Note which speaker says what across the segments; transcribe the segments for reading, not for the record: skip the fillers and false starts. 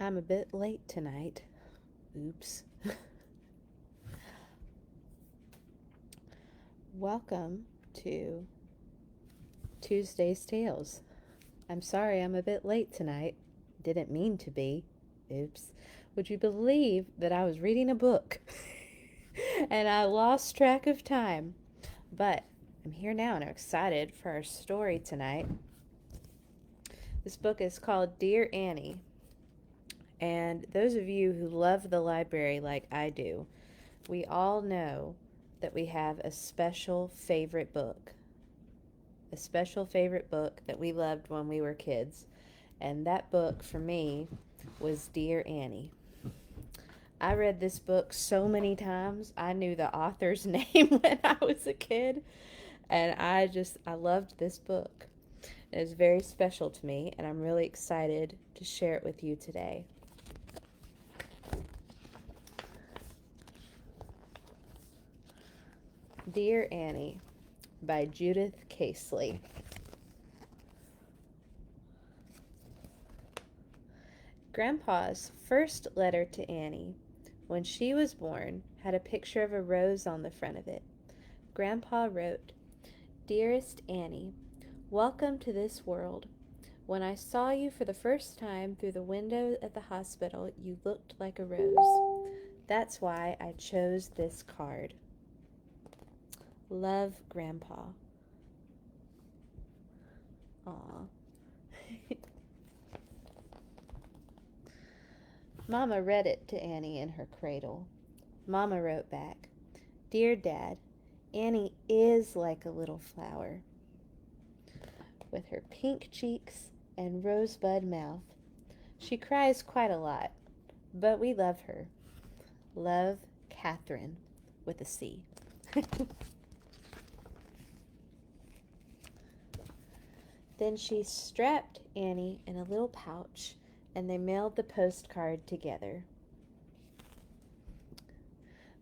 Speaker 1: I'm a bit late tonight. Oops. Welcome to Tuesday's Tales. I'm sorry I'm a bit late tonight. Didn't mean to be. Oops. Would you believe that I was reading a book and I lost track of time? But I'm here now and I'm excited for our story tonight. This book is called Dear Annie. And those of you who love the library like I do, we all know that we have a special favorite book. A special favorite book that we loved when we were kids. And that book for me was Dear Annie. I read this book so many times. I knew the author's name when I was a kid. And I loved this book. It is very special to me, and I'm really excited to share it with you today. Dear Annie by Judith Caseley. Grandpa's first letter to Annie, when she was born, had a picture of a rose on the front of it. Grandpa wrote, "Dearest Annie, welcome to this world. When I saw you for the first time through the window at the hospital, you looked like a rose. That's why I chose this card. Love, Grandpa." Aw. Mama read it to Annie in her cradle. Mama wrote back, "Dear Dad, Annie is like a little flower. With her pink cheeks and rosebud mouth. She cries quite a lot, but we love her. Love, Catherine, with a C." Then she strapped Annie in a little pouch, and they mailed the postcard together.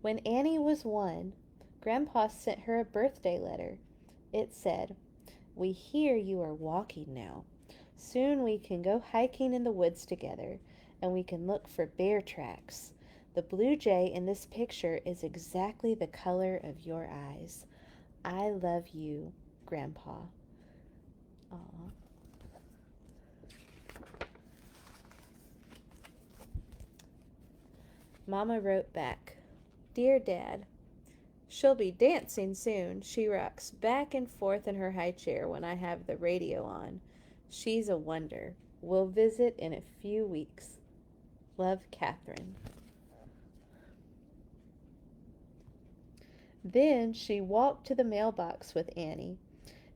Speaker 1: When Annie was 1, Grandpa sent her a birthday letter. It said, "We hear you are walking now. Soon we can go hiking in the woods together, and we can look for bear tracks. The blue jay in this picture is exactly the color of your eyes. I love you, Grandpa." Aww. Mama wrote back, "Dear Dad, she'll be dancing soon. She rocks back and forth in her high chair when I have the radio on. She's a wonder. We'll visit in a few weeks. Love, Catherine." Then she walked to the mailbox with Annie,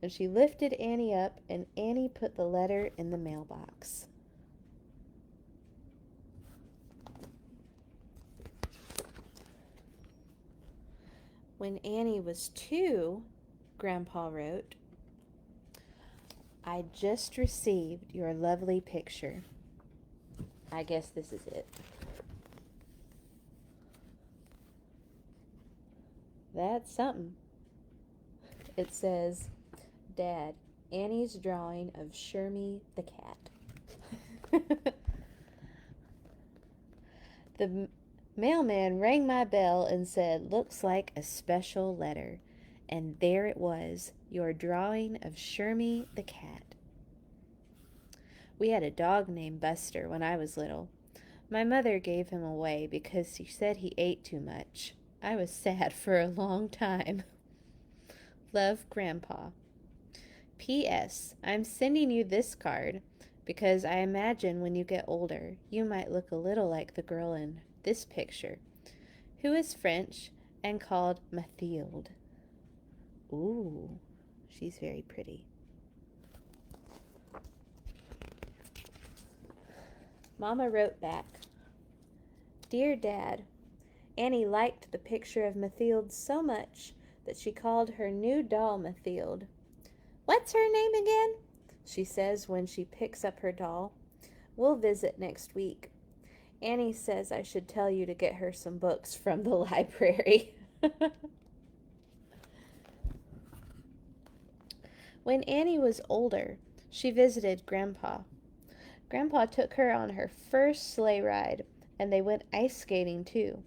Speaker 1: and she lifted Annie up, and Annie put the letter in the mailbox. When Annie was 2, Grandpa wrote, "I just received your lovely picture." I guess this is it. That's something. It says, "Dad, Annie's drawing of Shermie the cat." The mailman rang my bell and said, "Looks like a special letter." And there it was, your drawing of Shermie the cat. We had a dog named Buster when I was little. My mother gave him away because she said he ate too much. I was sad for a long time. Love, Grandpa. P.S. I'm sending you this card because I imagine when you get older, you might look a little like the girl in this picture, who is French and called Mathilde. Ooh, she's very pretty. Mama wrote back, "Dear Dad, Annie liked the picture of Mathilde so much that she called her new doll Mathilde. What's her name again?" she says when she picks up her doll. "We'll visit next week. Annie says I should tell you to get her some books from the library." When Annie was older, she visited Grandpa. Grandpa took her on her first sleigh ride, and they went ice skating too.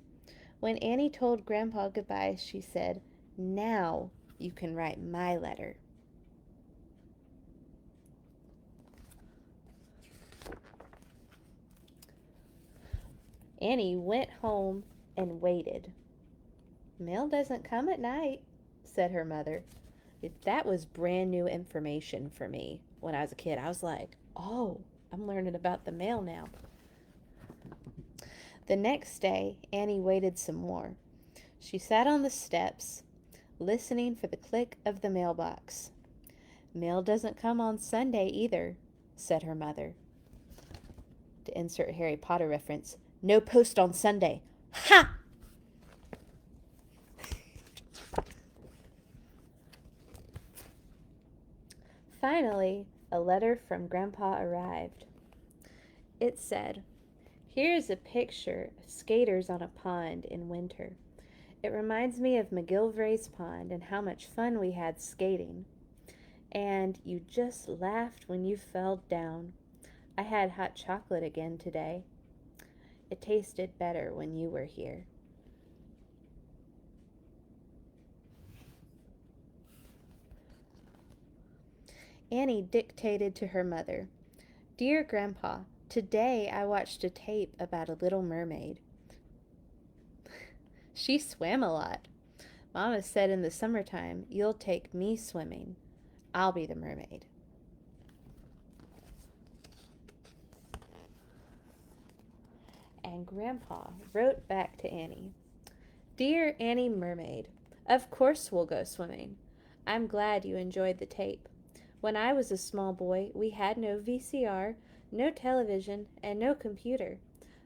Speaker 1: When Annie told Grandpa goodbye, she said, "Now you can write my letter." Annie went home and waited. "Mail doesn't come at night," said her mother. That was brand new information for me when I was a kid. I was like, oh, I'm learning about the mail now. The next day, Annie waited some more. She sat on the steps, listening for the click of the mailbox. "Mail doesn't come on Sunday either," said her mother. To insert Harry Potter reference, "No post on Sunday." Ha! Finally, a letter from Grandpa arrived. It said, "Here's a picture of skaters on a pond in winter. It reminds me of McGilvray's pond and how much fun we had skating. And you just laughed when you fell down. I had hot chocolate again today. It tasted better when you were here." Annie dictated to her mother, "Dear Grandpa, today I watched a tape about a little mermaid. She swam a lot. Mama said in the summertime, you'll take me swimming. I'll be the mermaid." And Grandpa wrote back to Annie, "Dear Annie Mermaid, of course we'll go swimming. I'm glad you enjoyed the tape. When I was a small boy, we had no VCR, no television, and no computer.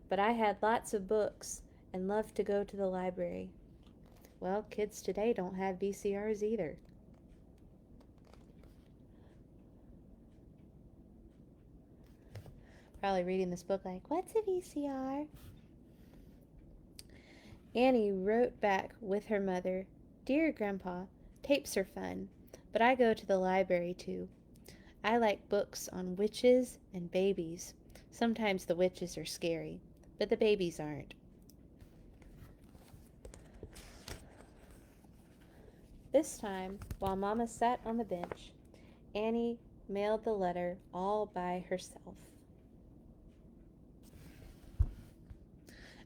Speaker 1: But I had lots of books and loved to go to the library." Well, kids today don't have VCRs either. Probably reading this book like, "What's a VCR?" Annie wrote back with her mother, "Dear Grandpa, tapes are fun, but I go to the library too. I like books on witches and babies. Sometimes the witches are scary, but the babies aren't." This time, while Mama sat on the bench, Annie mailed the letter all by herself.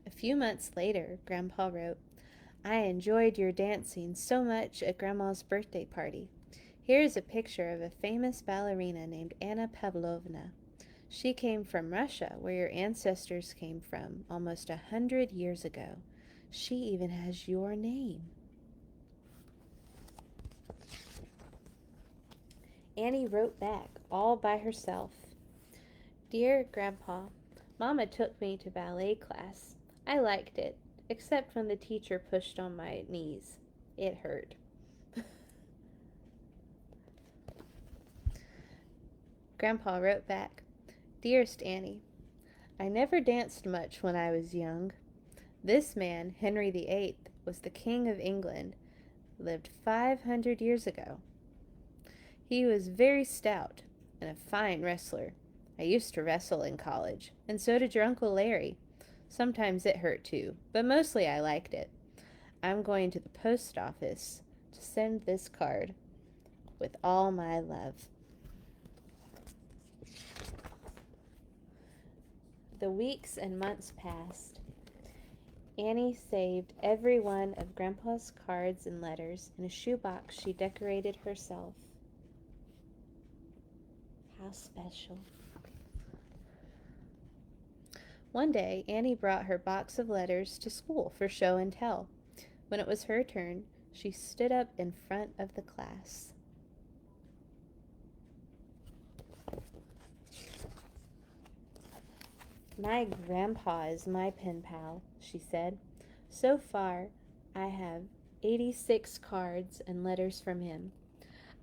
Speaker 1: A few months later, Grandpa wrote, "I enjoyed your dancing so much at Grandma's birthday party. Here is a picture of a famous ballerina named Anna Pavlovna. She came from Russia, where your ancestors came from almost 100 years ago. She even has your name." Annie wrote back all by herself, "Dear Grandpa, Mama took me to ballet class. I liked it, except when the teacher pushed on my knees. It hurt." Grandpa wrote back, "Dearest Annie, I never danced much when I was young. This man, Henry VIII, was the King of England, lived 500 years ago. He was very stout and a fine wrestler. I used to wrestle in college, and so did your Uncle Larry. Sometimes it hurt too, but mostly I liked it. I'm going to the post office to send this card. With all my love." The weeks and months passed. Annie saved every one of Grandpa's cards and letters in a shoebox she decorated herself. How special. One day, Annie brought her box of letters to school for show and tell. When it was her turn, she stood up in front of the class. "My grandpa is my pen pal," she said. "So far, I have 86 cards and letters from him.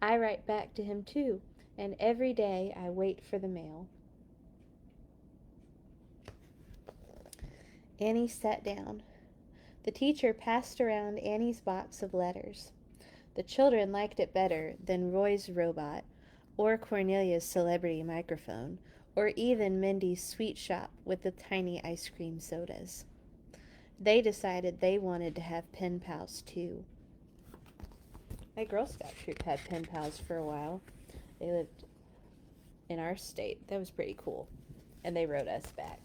Speaker 1: I write back to him too, and every day I wait for the mail." Annie sat down. The teacher passed around Annie's box of letters. The children liked it better than Roy's robot, or Cornelia's celebrity microphone, or even Mindy's sweet shop with the tiny ice cream sodas. They decided they wanted to have pen pals too. My Girl Scout troop had pen pals for a while. They lived in our state. That was pretty cool. And they wrote us back.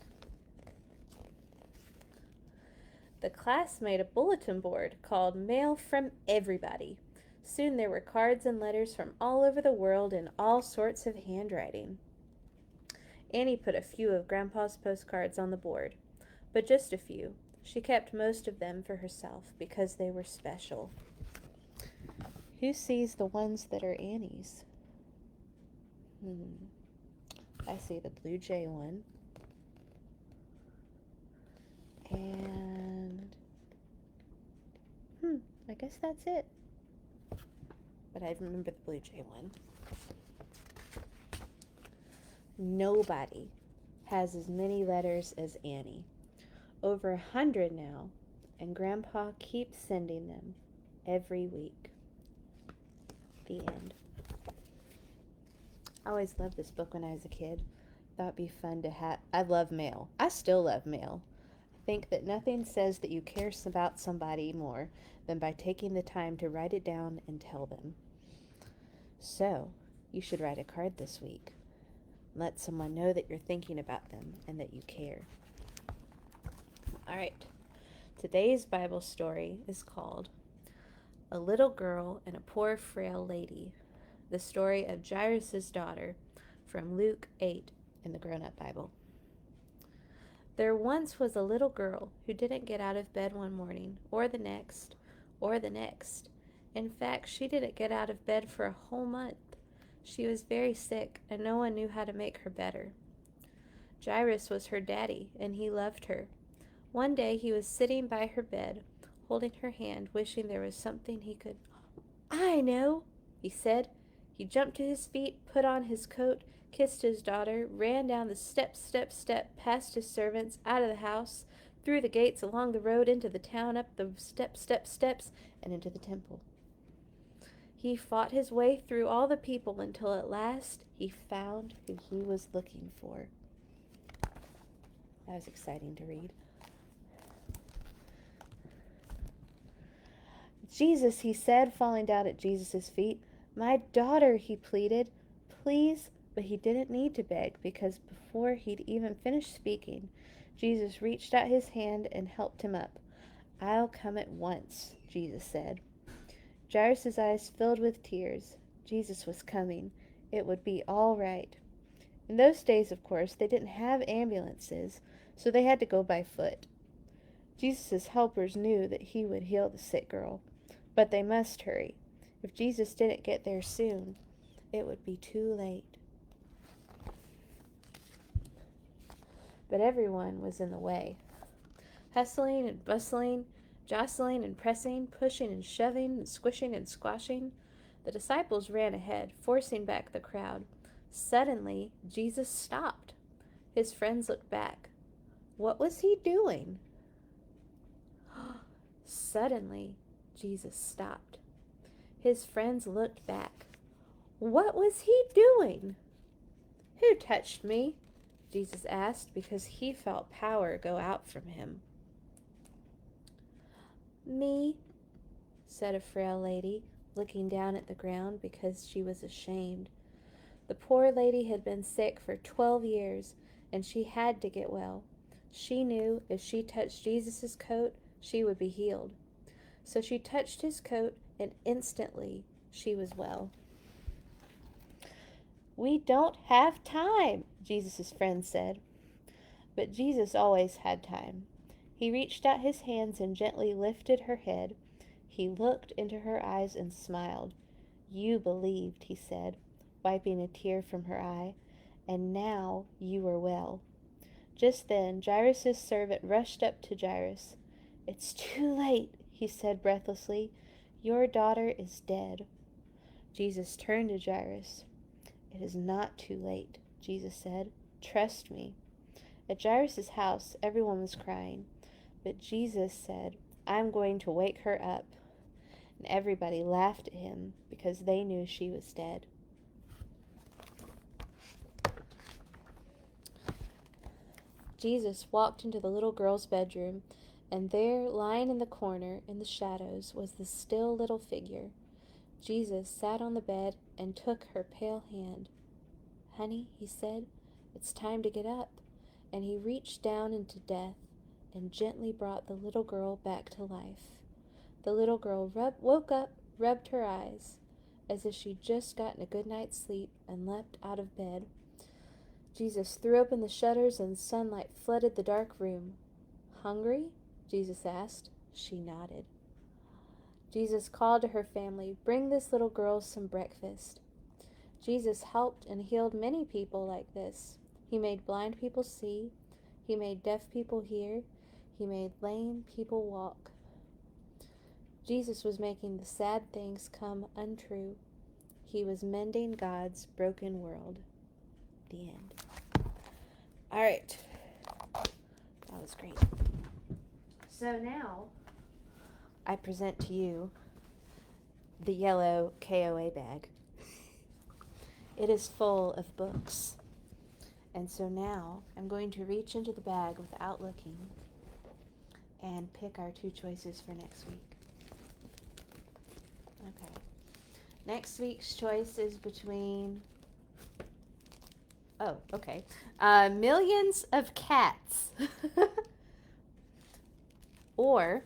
Speaker 1: The class made a bulletin board called Mail from Everybody. Soon there were cards and letters from all over the world in all sorts of handwriting. Annie put a few of Grandpa's postcards on the board, but just a few. She kept most of them for herself because they were special. Who sees the ones that are Annie's? I see the Blue Jay one. And I guess that's it. But I remember the Blue Jay one. Nobody has as many letters as Annie. Over 100 now, and Grandpa keeps sending them every week. The end. I always loved this book when I was a kid. Thought it'd be fun to have. I love mail. I still love mail. I think that nothing says that you care about somebody more than by taking the time to write it down and tell them. So, you should write a card this week. Let someone know that you're thinking about them and that you care. All right. Today's Bible story is called A Little Girl and a Poor Frail Lady. The story of Jairus' daughter from Luke 8 in the Grown-Up Bible. There once was a little girl who didn't get out of bed one morning, or the next, or the next. In fact, she didn't get out of bed for a whole month. She was very sick, and no one knew how to make her better. Jairus was her daddy, and he loved her. One day he was sitting by her bed, holding her hand, wishing there was something he could. "I know," he said. He jumped to his feet, put on his coat, kissed his daughter, ran down the step, past his servants, out of the house, through the gates, along the road, into the town, up the steps, and into the temple. He fought his way through all the people until at last he found who he was looking for. That was exciting to read. "Jesus," he said, falling down at Jesus' feet. "My daughter," he pleaded. "Please." But he didn't need to beg, because before he'd even finished speaking, Jesus reached out his hand and helped him up. "I'll come at once," Jesus said. Jairus' eyes filled with tears. Jesus was coming. It would be all right. In those days, of course, they didn't have ambulances, so they had to go by foot. Jesus' helpers knew that he would heal the sick girl, but they must hurry. If Jesus didn't get there soon, it would be too late. But everyone was in the way. Hustling and bustling, jostling and pressing, pushing and shoving, and squishing and squashing. The disciples ran ahead, forcing back the crowd. Suddenly, Jesus stopped. His friends looked back. What was he doing? Suddenly, Jesus stopped. His friends looked back. What was he doing? "Who touched me?" Jesus asked, because he felt power go out from him. "Me," said a frail lady, looking down at the ground because she was ashamed. The poor lady had been sick for 12 years, and she had to get well. She knew if she touched Jesus' coat, she would be healed. So she touched his coat, and instantly she was well. "We don't have time," Jesus' friend said. But Jesus always had time. He reached out his hands and gently lifted her head. He looked into her eyes and smiled. "You believed," he said, wiping a tear from her eye, "and now you are well." Just then, Jairus' servant rushed up to Jairus. "It's too late," he said breathlessly. "Your daughter is dead." Jesus turned to Jairus. "It is not too late," Jesus said. "Trust me." At Jairus' house, everyone was crying, but Jesus said, "I'm going to wake her up." And everybody laughed at him because they knew she was dead. Jesus walked into the little girl's bedroom, and there, lying in the corner in the shadows, was the still little figure. Jesus sat on the bed and took her pale hand. "Honey," he said, "it's time to get up." And he reached down into death and gently brought the little girl back to life. The little girl woke up, rubbed her eyes, as if she'd just gotten a good night's sleep, and leapt out of bed. Jesus threw open the shutters and sunlight flooded the dark room. "Hungry?" Jesus asked. She nodded. Jesus called to her family, "Bring this little girl some breakfast." Jesus helped and healed many people like this. He made blind people see. He made deaf people hear. He made lame people walk. Jesus was making the sad things come untrue. He was mending God's broken world. The end. All right. That was great. So now I present to you the yellow KOA bag. It is full of books. And so now I'm going to reach into the bag without looking and pick our 2 choices for next week. Okay. Next week's choice is between... Oh, okay. Millions of Cats. Or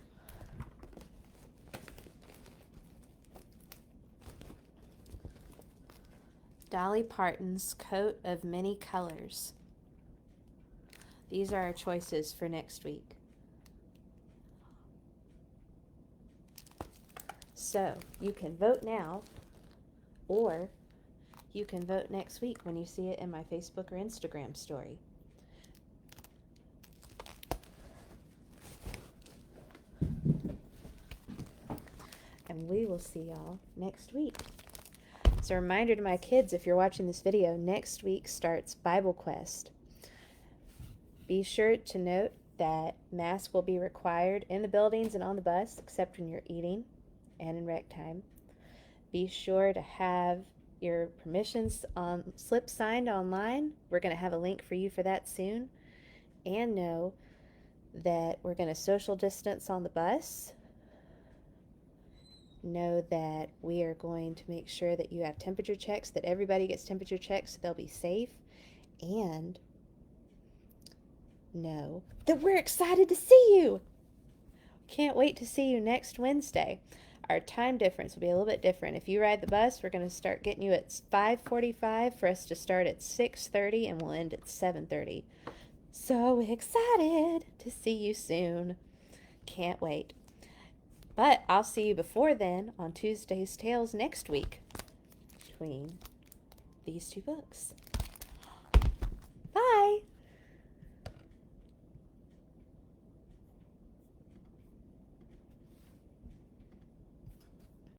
Speaker 1: Dolly Parton's Coat of Many Colors. These are our choices for next week. So you can vote now, or you can vote next week when you see it in my Facebook or Instagram story. And we will see y'all next week. So a reminder to my kids, if you're watching this video, next week starts Bible Quest. Be sure to note that masks will be required in the buildings and on the bus, except when you're eating and in rec time. Be sure to have your permissions slip signed online. We're going to have a link for you for that soon. And know that we're going to social distance on the bus. Know that we are going to make sure that you have temperature checks, that everybody gets temperature checks so they'll be safe. And know that we're excited to see you. Can't wait to see you next Wednesday. Our time difference will be a little bit different. If you ride the bus, we're going to start getting you at 5:45 for us to start at 6:30, and we'll end at 7:30. So excited to see you soon. Can't wait. But I'll see you before then on Tuesday's Tales next week between these 2 books.